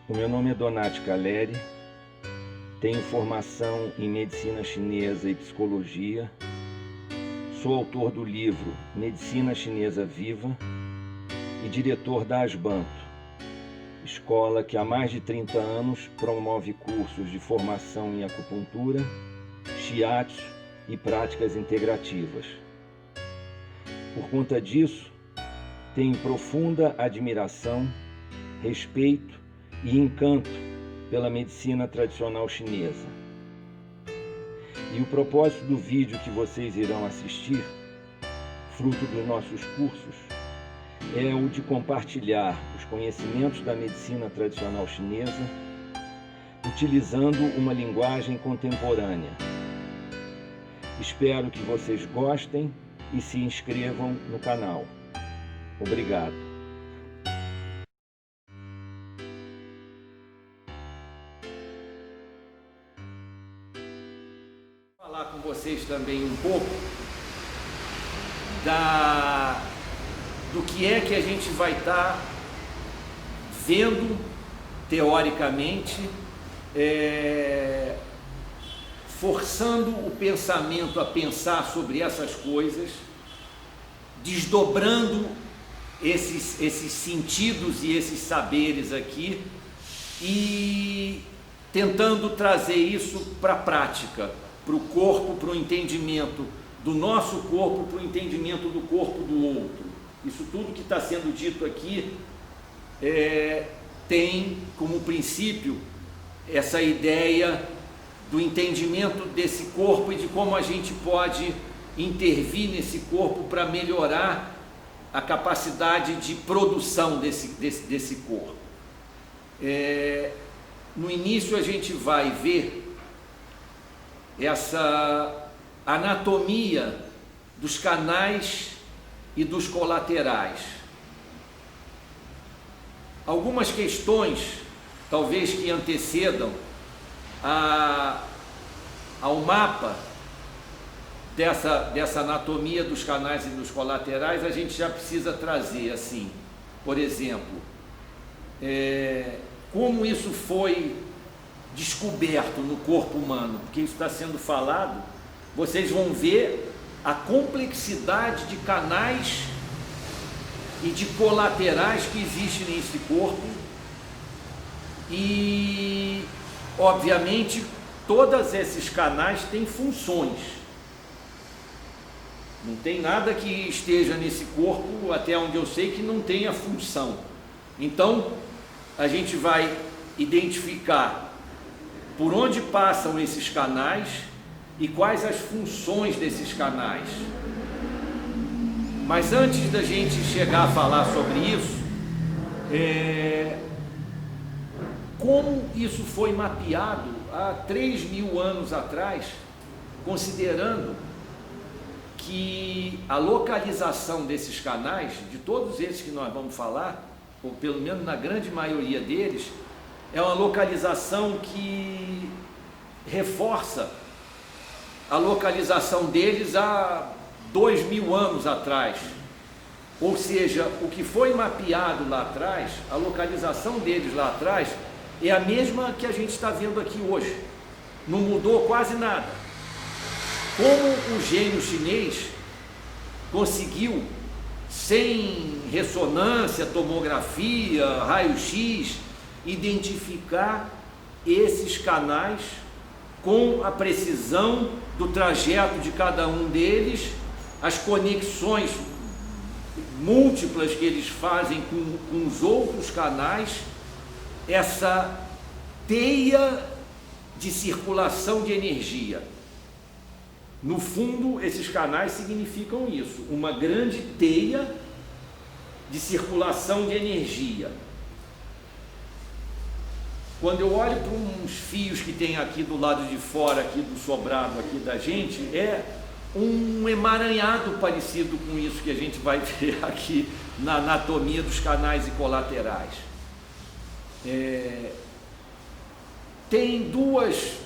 O meu nome é Donati Caleri, tenho formação em Medicina Chinesa e Psicologia, sou autor do livro Medicina Chinesa Viva e diretor da Asbanto, escola que há mais de 30 anos promove cursos de formação em acupuntura, shiatsu e práticas integrativas. Por conta disso, tenho profunda admiração, respeito e encanto pela medicina tradicional chinesa. E o propósito do vídeo que vocês irão assistir, fruto dos nossos cursos, é o de compartilhar os conhecimentos da medicina tradicional chinesa, utilizando uma linguagem contemporânea. Espero que vocês gostem e se inscrevam no canal. Obrigado. Vou falar com vocês também um pouco do que é que a gente vai estar vendo teoricamente, forçando o pensamento a pensar sobre essas coisas, desdobrando esses sentidos e esses saberes aqui e tentando trazer isso para a prática, para o corpo, para o entendimento do nosso corpo, para o entendimento do corpo do outro. Isso tudo que está sendo dito aqui tem como princípio essa ideia do entendimento desse corpo e de como a gente pode intervir nesse corpo para melhorar a capacidade de produção desse corpo. No início a gente vai ver essa anatomia dos canais e dos colaterais. Algumas questões, talvez que antecedam ao mapa dessa anatomia dos canais e dos colaterais, a gente já precisa trazer assim, por exemplo, como isso foi descoberto no corpo humano, porque isso está sendo falado. Vocês vão ver a complexidade de canais e de colaterais que existem nesse corpo e, obviamente, todos esses canais têm funções. Não tem nada que esteja nesse corpo, até onde eu sei, que não tenha função. Então, a gente vai identificar por onde passam esses canais e quais as funções desses canais. Mas antes da gente chegar a falar sobre isso, como isso foi mapeado há 3.000 anos atrás, considerando que a localização desses canais, de todos esses que nós vamos falar, ou pelo menos na grande maioria deles, é uma localização que reforça a localização deles há 2.000 anos atrás. Ou seja, o que foi mapeado lá atrás, a localização deles lá atrás, é a mesma que a gente está vendo aqui hoje. Não mudou quase nada. Como o gênio chinês conseguiu, sem ressonância, tomografia, raio-x, identificar esses canais com a precisão do trajeto de cada um deles, as conexões múltiplas que eles fazem com os outros canais, essa teia de circulação de energia. No fundo, esses canais significam isso, uma grande teia de circulação de energia. Quando eu olho para uns fios que tem aqui do lado de fora, aqui do sobrado aqui da gente, é um emaranhado parecido com isso que a gente vai ver aqui na anatomia dos canais e colaterais. Tem duas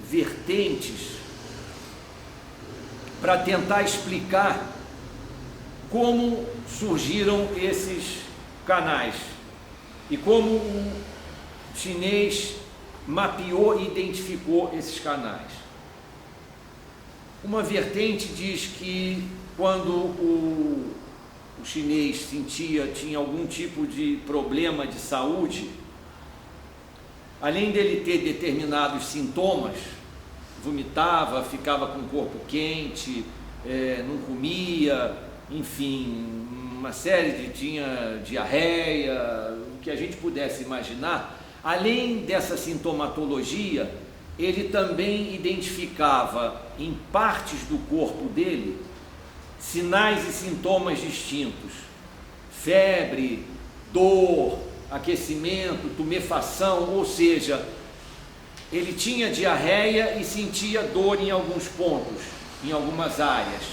vertentes para tentar explicar como surgiram canais e como o chinês mapeou e identificou esses canais. Uma vertente diz que quando o chinês tinha algum tipo de problema de saúde, além dele ter determinados sintomas, vomitava, ficava com o corpo quente, não comia, enfim, uma série tinha diarreia, o que a gente pudesse imaginar. Além dessa sintomatologia, ele também identificava em partes do corpo dele sinais e sintomas distintos: febre, dor, aquecimento, tumefação, ou seja, ele tinha diarreia e sentia dor em alguns pontos, em algumas áreas.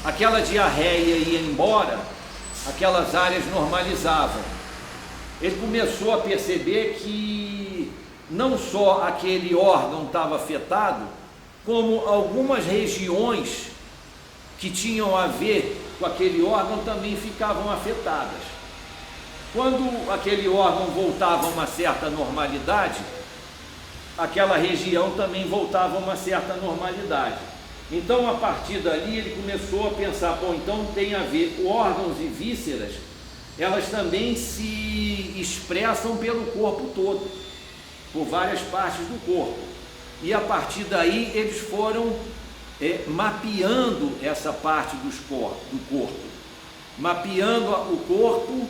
Aquela diarreia ia embora, aquelas áreas normalizavam. Ele começou a perceber que não só aquele órgão estava afetado, como algumas regiões que tinham a ver com aquele órgão também ficavam afetadas. Quando aquele órgão voltava a uma certa normalidade, aquela região também voltava a uma certa normalidade. Então, a partir dali, ele começou a pensar, bom, então tem a ver órgãos e vísceras, elas também se expressam pelo corpo todo, por várias partes do corpo. E a partir daí eles foram mapeando essa parte do corpo, mapeando o corpo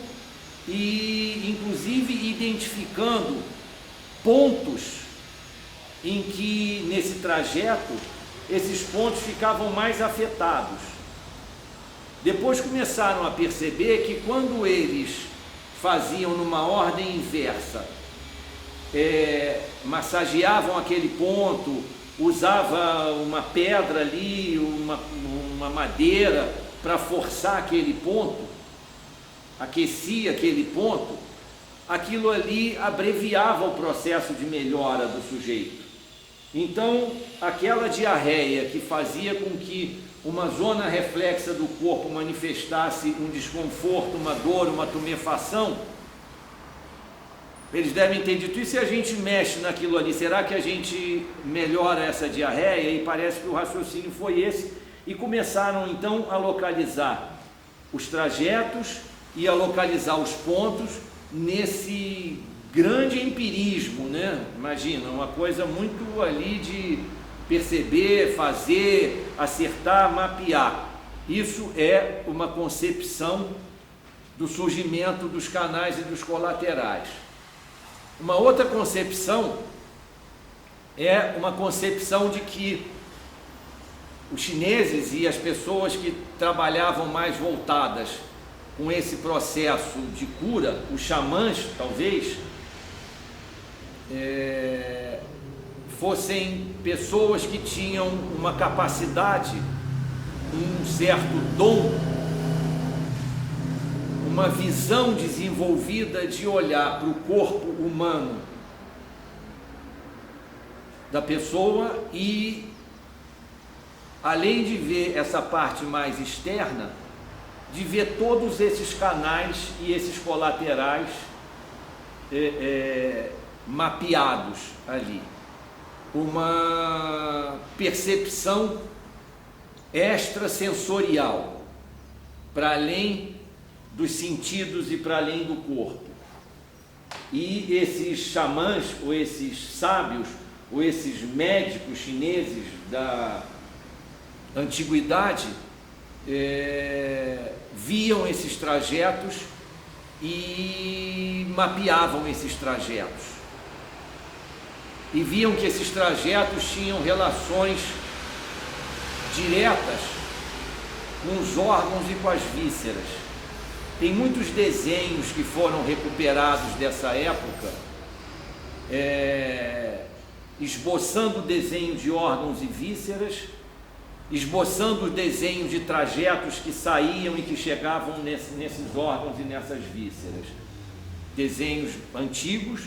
e inclusive identificando pontos em que nesse trajeto esses pontos ficavam mais afetados. Depois começaram a perceber que quando eles faziam numa ordem inversa, massageavam aquele ponto, usava uma pedra ali, uma madeira para forçar aquele ponto, aquecia aquele ponto, aquilo ali abreviava o processo de melhora do sujeito. Então, aquela diarreia que fazia com que uma zona reflexa do corpo manifestasse um desconforto, uma dor, uma tumefação, eles devem ter dito, e se a gente mexe naquilo ali, será que a gente melhora essa diarreia? E parece que o raciocínio foi esse, e começaram então a localizar os trajetos e a localizar os pontos nesse grande empirismo, né? Imagina, uma coisa muito ali de perceber, fazer, acertar, mapear. Isso é uma concepção do surgimento dos canais e dos colaterais. Uma outra concepção é uma concepção de que os chineses e as pessoas que trabalhavam mais voltadas com esse processo de cura, os xamãs talvez, fossem pessoas que tinham uma capacidade, um certo dom, uma visão desenvolvida de olhar para o corpo humano da pessoa e, além de ver essa parte mais externa, de ver todos esses canais e esses colaterais mapeados ali. Uma percepção extrasensorial, para além dos sentidos e para além do corpo. E esses xamãs, ou esses sábios, ou esses médicos chineses da antiguidade, viam esses trajetos e mapeavam esses trajetos. E viam que esses trajetos tinham relações diretas com os órgãos e com as vísceras. Tem muitos desenhos que foram recuperados dessa época, esboçando o desenho de órgãos e vísceras, esboçando o desenho de trajetos que saíam e que chegavam nesses órgãos e nessas vísceras. Desenhos antigos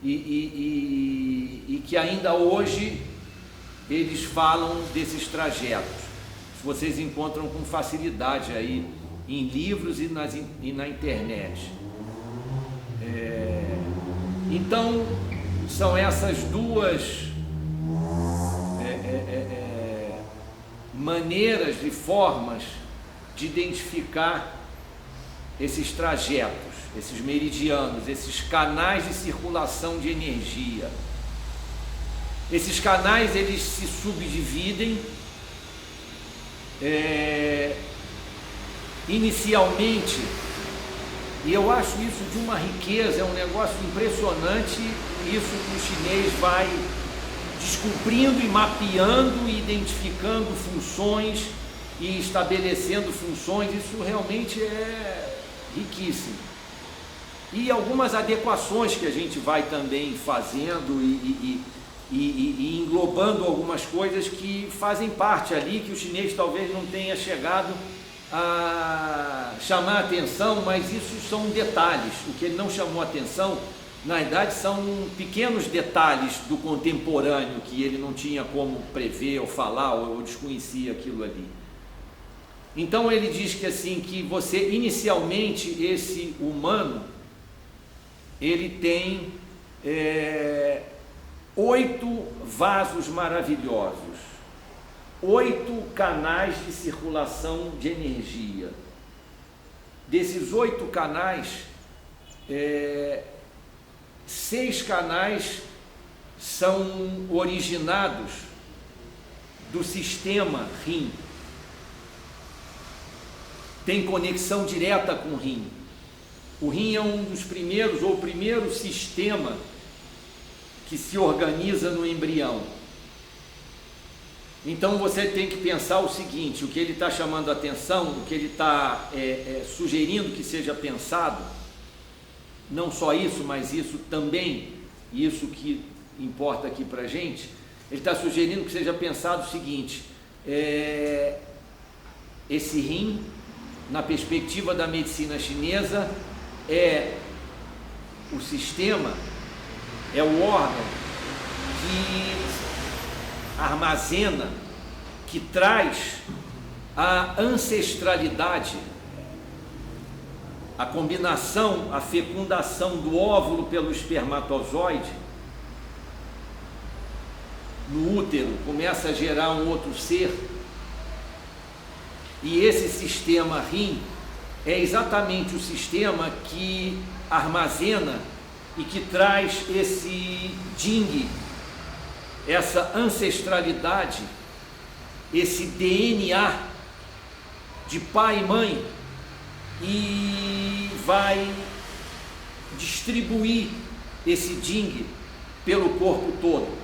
e que ainda hoje eles falam desses trajetos. Vocês encontram com facilidade aí em livros e na internet. Então, são essas duas maneiras e formas de identificar esses trajetos, esses meridianos, esses canais de circulação de energia. Esses canais, eles se subdividem inicialmente, e eu acho isso de uma riqueza, é um negócio impressionante, isso que o chinês vai descobrindo e mapeando e identificando funções e estabelecendo funções, isso realmente é riquíssimo. E algumas adequações que a gente vai também fazendo e englobando algumas coisas que fazem parte ali, que o chinês talvez não tenha chegado a chamar a atenção, mas isso são detalhes. O que ele não chamou a atenção, na verdade, são pequenos detalhes do contemporâneo que ele não tinha como prever ou falar, ou desconhecia aquilo ali. Então ele diz que assim, que você inicialmente, esse humano, ele tem 8 vasos maravilhosos, 8 canais de circulação de energia. Desses 8 canais, 6 canais são originados do sistema rim, tem conexão direta com o rim. O rim é um dos primeiros, ou o primeiro sistema que se organiza no embrião. Então você tem que pensar o seguinte, o que ele está chamando a atenção, o que ele está sugerindo que seja pensado, não só isso, mas isso também, isso que importa aqui para a gente, ele está sugerindo que seja pensado o seguinte, esse rim, na perspectiva da medicina chinesa, é o sistema, é o órgão que armazena, que traz a ancestralidade, a combinação, a fecundação do óvulo pelo espermatozoide no útero, começa a gerar um outro ser, e esse sistema rim é exatamente o sistema que armazena e que traz esse Jing, essa ancestralidade, esse DNA de pai e mãe, e vai distribuir esse Jing pelo corpo todo.